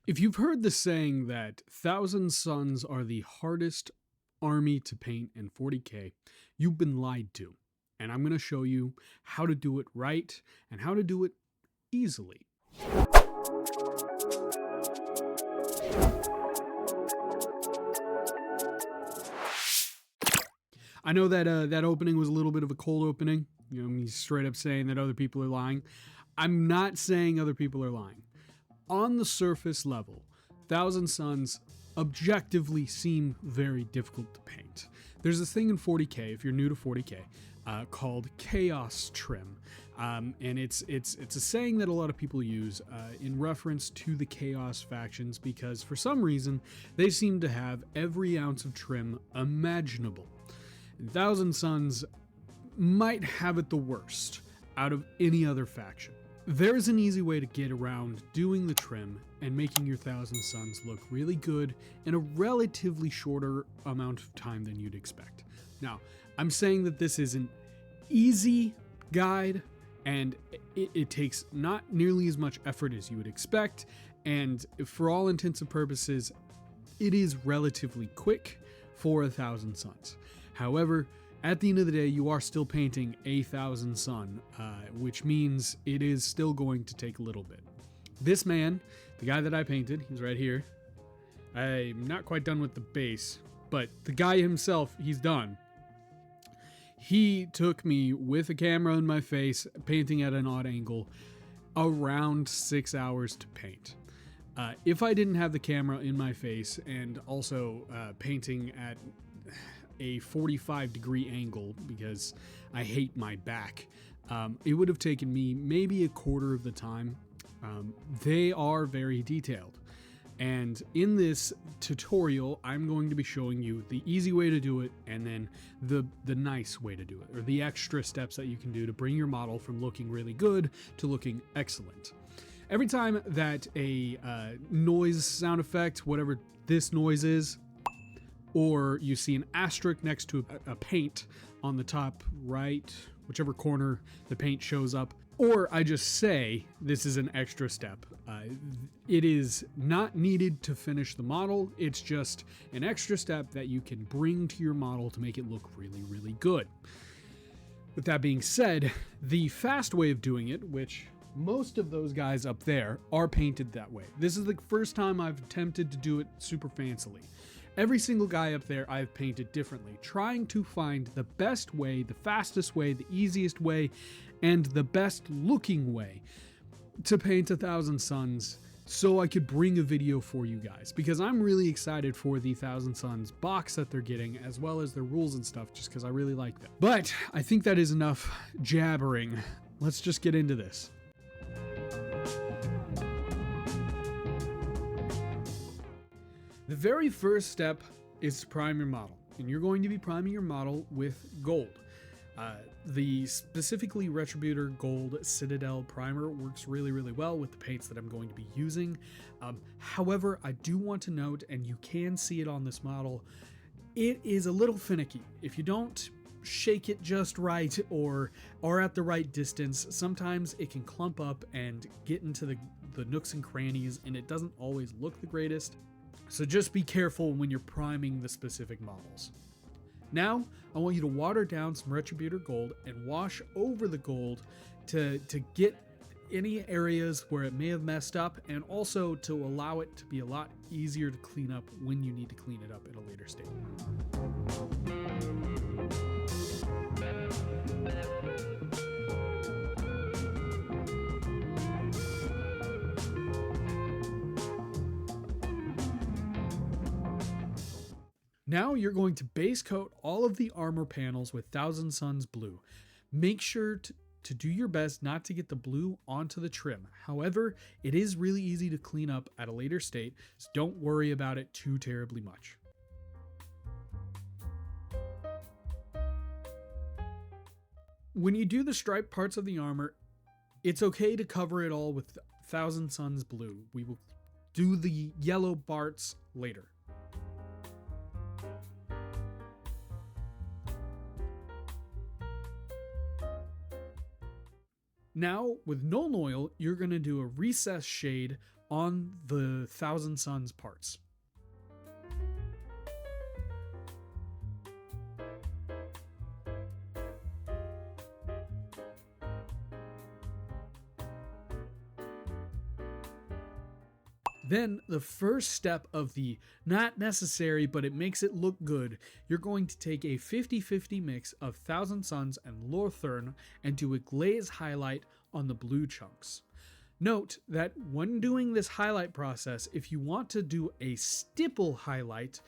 If you've heard the saying that Thousand Suns are the hardest army to paint in 40k, you've been lied to. And I'm going to show you how to do it right and how to do it easily. I know that that opening was a little bit of a cold opening. You know, he's straight up saying that other people are lying. I'm not saying other people are lying. On the surface level, Thousand Suns objectively seem very difficult to paint. There's this thing in 40k, if you're new to 40k, called chaos trim. And it's a saying that a lot of people use in reference to the chaos factions because for some reason they seem to have every ounce of trim imaginable. Thousand Suns might have it the worst out of any other faction. There's an easy way to get around doing the trim and making your Thousand Suns look really good in a relatively shorter amount of time than you'd expect. Now, I'm saying that this is an easy guide and it takes not nearly as much effort as you would expect, and for all intents and purposes, it is relatively quick for a Thousand Suns. However, at the end of the day, you are still painting a Thousand Sun, which means it is still going to take a little bit. This man, the guy that I painted, he's right here. I'm not quite done with the base, but the guy himself, he's done. He took me with a camera in my face, painting at an odd angle, around 6 hours to paint. If I didn't have the camera in my face and also painting at a 45-degree angle because I hate my back, it would have taken me maybe a quarter of the time. They are very detailed, and in this tutorial I'm going to be showing you the easy way to do it and then the nice way to do it, or the extra steps that you can do to bring your model from looking really good to looking excellent. Every time that a noise sound effect, whatever this noise is, or you see an asterisk next to a paint on the top right, whichever corner the paint shows up, or I just say this is an extra step. It is not needed to finish the model. It's just an extra step that you can bring to your model to make it look really, really good. With that being said, the fast way of doing it, which most of those guys up there are painted that way. This is the first time I've attempted to do it super fancily. Every single guy up there I've painted differently, trying to find the best way, the fastest way, the easiest way, and the best looking way to paint a Thousand Suns so I could bring a video for you guys, because I'm really excited for the Thousand Suns box that they're getting, as well as their rules and stuff, just because I really like them. But I think that is enough jabbering. Let's just get into this. The very first step is to prime your model, and you're going to be priming your model with gold. The specifically Retributor Gold Citadel Primer works really, really well with the paints that I'm going to be using. However, I do want to note, and you can see it on this model, it is a little finicky. If you don't shake it just right or are at the right distance, sometimes it can clump up and get into the nooks and crannies, and it doesn't always look the greatest. So just be careful when you're priming the specific models. Now, I want you to water down some Retributor Gold and wash over the gold to get any areas where it may have messed up, and also to allow it to be a lot easier to clean up when you need to clean it up at a later stage. Now you're going to base coat all of the armor panels with Thousand Suns blue. Make sure to do your best not to get the blue onto the trim. However, it is really easy to clean up at a later state, so don't worry about it too terribly much. When you do the striped parts of the armor, it's okay to cover it all with Thousand Suns blue. We will do the yellow parts later. Now, with Null Oil, you're going to do a recessed shade on the Thousand Suns parts. Then the first step of the not necessary, but it makes it look good, you're going to take a 50-50 mix of Thousand Suns and Lorthern and do a glaze highlight on the blue chunks. Note that when doing this highlight process, if you want to do a stipple highlight,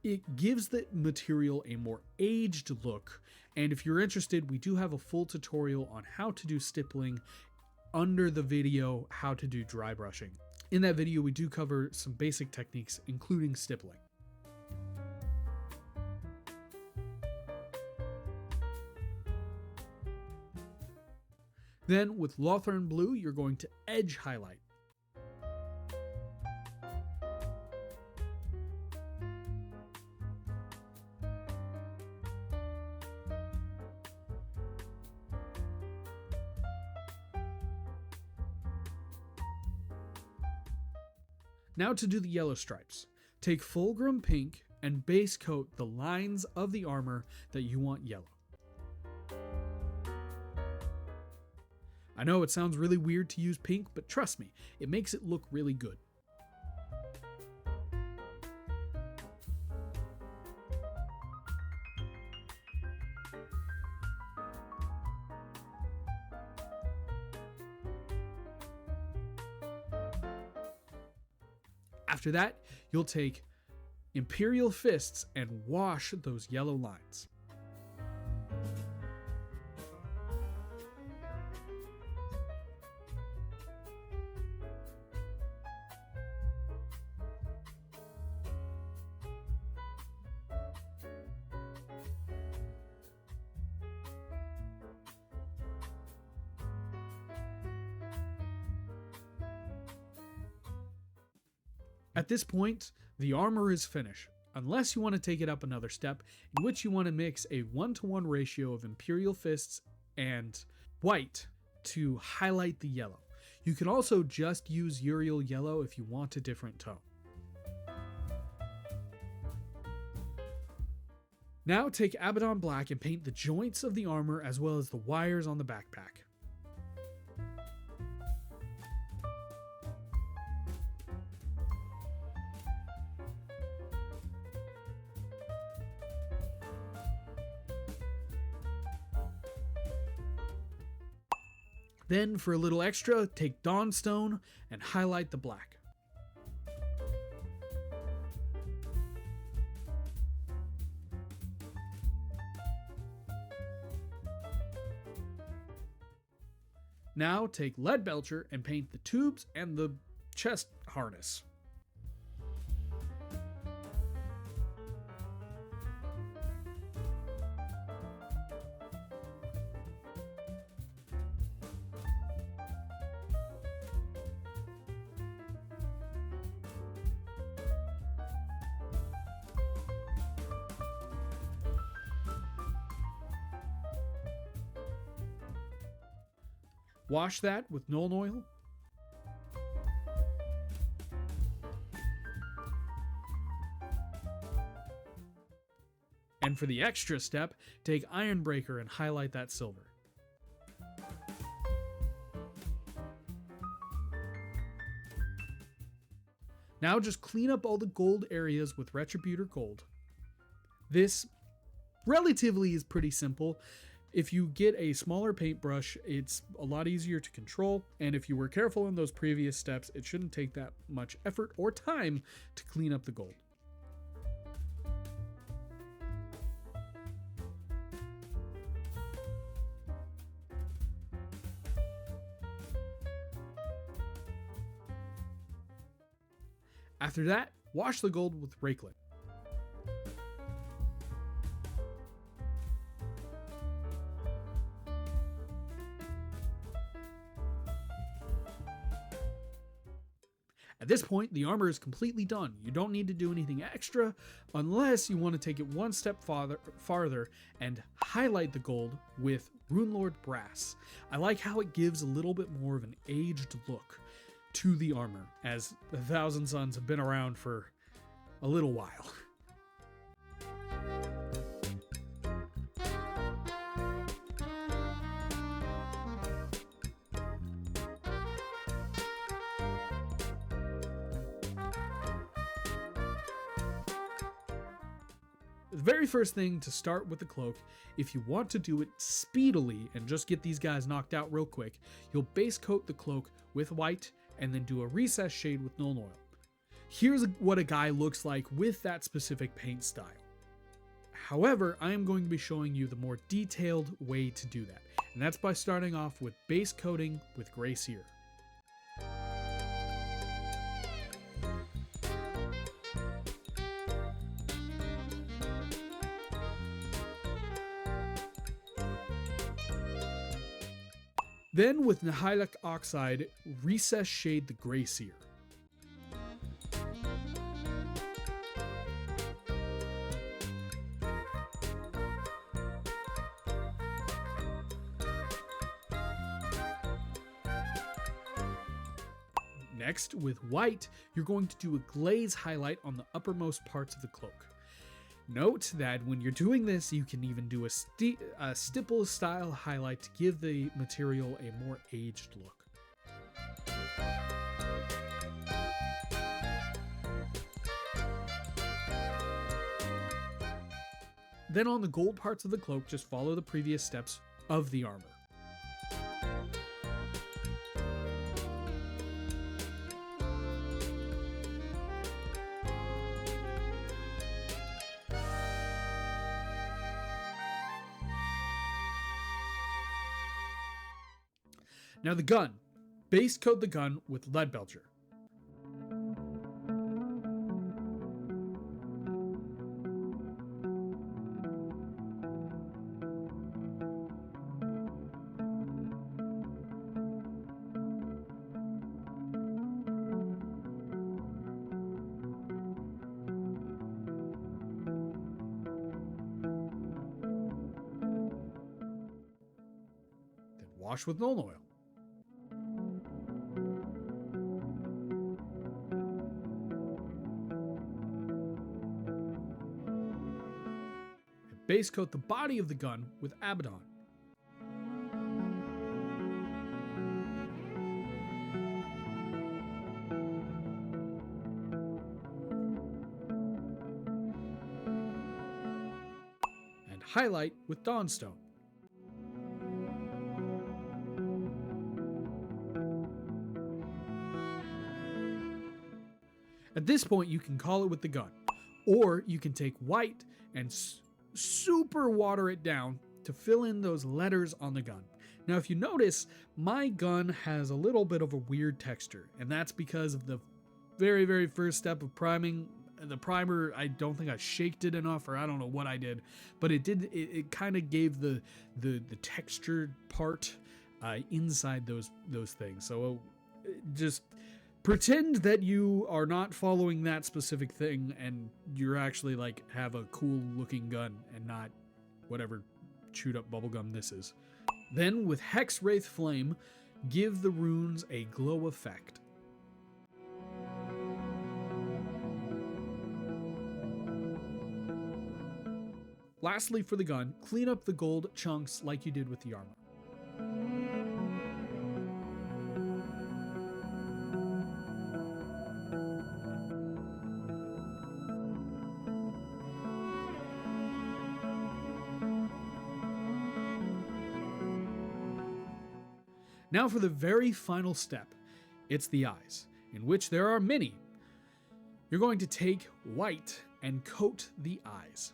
it gives the material a more aged look. And if you're interested, we do have a full tutorial on how to do stippling under the video how to do dry brushing. In that video, we do cover some basic techniques, including stippling. Then with Lothern Blue, you're going to edge highlight. Now to do the yellow stripes. Take Fulgrim Pink and base coat the lines of the armor that you want yellow. I know it sounds really weird to use pink, but trust me, it makes it look really good. After that, you'll take Imperial Fists and wash those yellow lines. At this point, the armor is finished, unless you want to take it up another step, in which you want to mix a 1-to-1 ratio of Imperial Fists and white to highlight the yellow. You can also just use Uriel Yellow if you want a different tone. Now take Abaddon Black and paint the joints of the armor as well as the wires on the backpack. Then, for a little extra, take Dawnstone and highlight the black. Now take Leadbelcher and paint the tubes and the chest harness. Wash that with Nuln Oil. And for the extra step, take Ironbreaker and highlight that silver. Now just clean up all the gold areas with Retributor Gold. This relatively is pretty simple. If you get a smaller paintbrush, it's a lot easier to control, and if you were careful in those previous steps, it shouldn't take that much effort or time to clean up the gold. After that, wash the gold with Rakelet. At this point, the armor is completely done. You don't need to do anything extra unless you want to take it one step farther and highlight the gold with Runelord Brass. I like how it gives a little bit more of an aged look. to the armor, as the Thousand Sons have been around for a little while. The very first thing to start with the cloak, if you want to do it speedily and just get these guys knocked out real quick, you'll base coat the cloak with white and then do a recessed shade with Nuln Oil. Here's what a guy looks like with that specific paint style. However, I am going to be showing you the more detailed way to do that, and that's by starting off with base coating with Gray Sear. Then with Nihilakh Oxide, recess shade the Gray Sear. Next, with white, you're going to do a glaze highlight on the uppermost parts of the cloak. Note that when you're doing this, you can even do a stipple style highlight to give the material a more aged look. Then on the gold parts of the cloak, just follow the previous steps of the armor. Now the gun. Base coat the gun with Lead Belcher. Then wash with Nuln Oil. Base coat the body of the gun with Abaddon. And highlight with Dawnstone. At this point, you can call it with the gun, or you can take white and super water it down to fill in those letters on the gun. Now, if you notice, my gun has a little bit of a weird texture, and that's because of the very first step of priming. The primer, I don't think I shaked it enough, or I don't know what I did, but it kind of gave the textured part inside those things. So just pretend that you are not following that specific thing and you're actually like have a cool looking gun and not whatever chewed up bubblegum this is. Then with Hex Wraith Flame, give the runes a glow effect. Lastly, for the gun, clean up the gold chunks like you did with the armor. Now for the very final step, it's the eyes, in which there are many. You're going to take white and coat the eyes.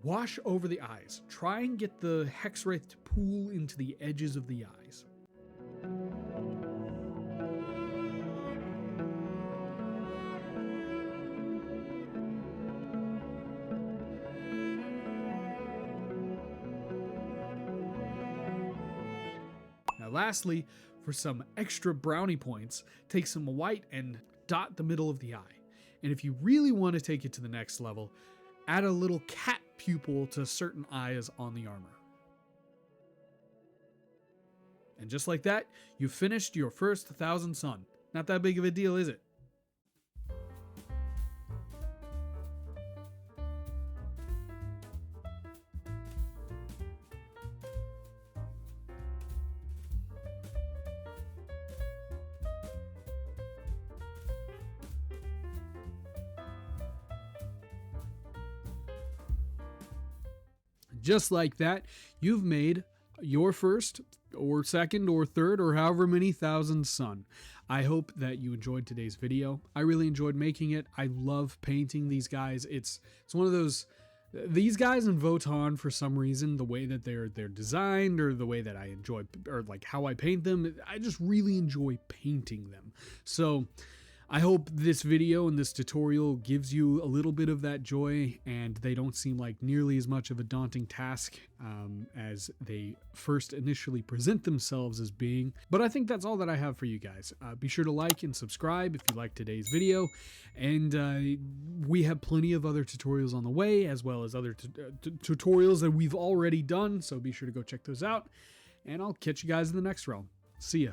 Wash over the eyes. Try and get the Hexwraith to pool into the edges of the eyes. Lastly, for some extra brownie points, take some white and dot the middle of the eye. And if you really want to take it to the next level, add a little cat pupil to certain eyes on the armor. And just like that, you've finished your first 1,000 sun. Not that big of a deal, is it? Just like that, you've made your first or second or third or however many 1,000 sun. I hope that you enjoyed today's video. I really enjoyed making it. I love painting these guys. It's one of those, these guys in Votann, for some reason, the way that they're designed, or the way that I enjoy, or like how I paint them, I just really enjoy painting them. So I hope this video and this tutorial gives you a little bit of that joy, and they don't seem like nearly as much of a daunting task as they first initially present themselves as being. But I think that's all that I have for you guys. Be sure to like and subscribe if you liked today's video, and we have plenty of other tutorials on the way, as well as other tutorials that we've already done, so be sure to go check those out, and I'll catch you guys in the next realm. See ya.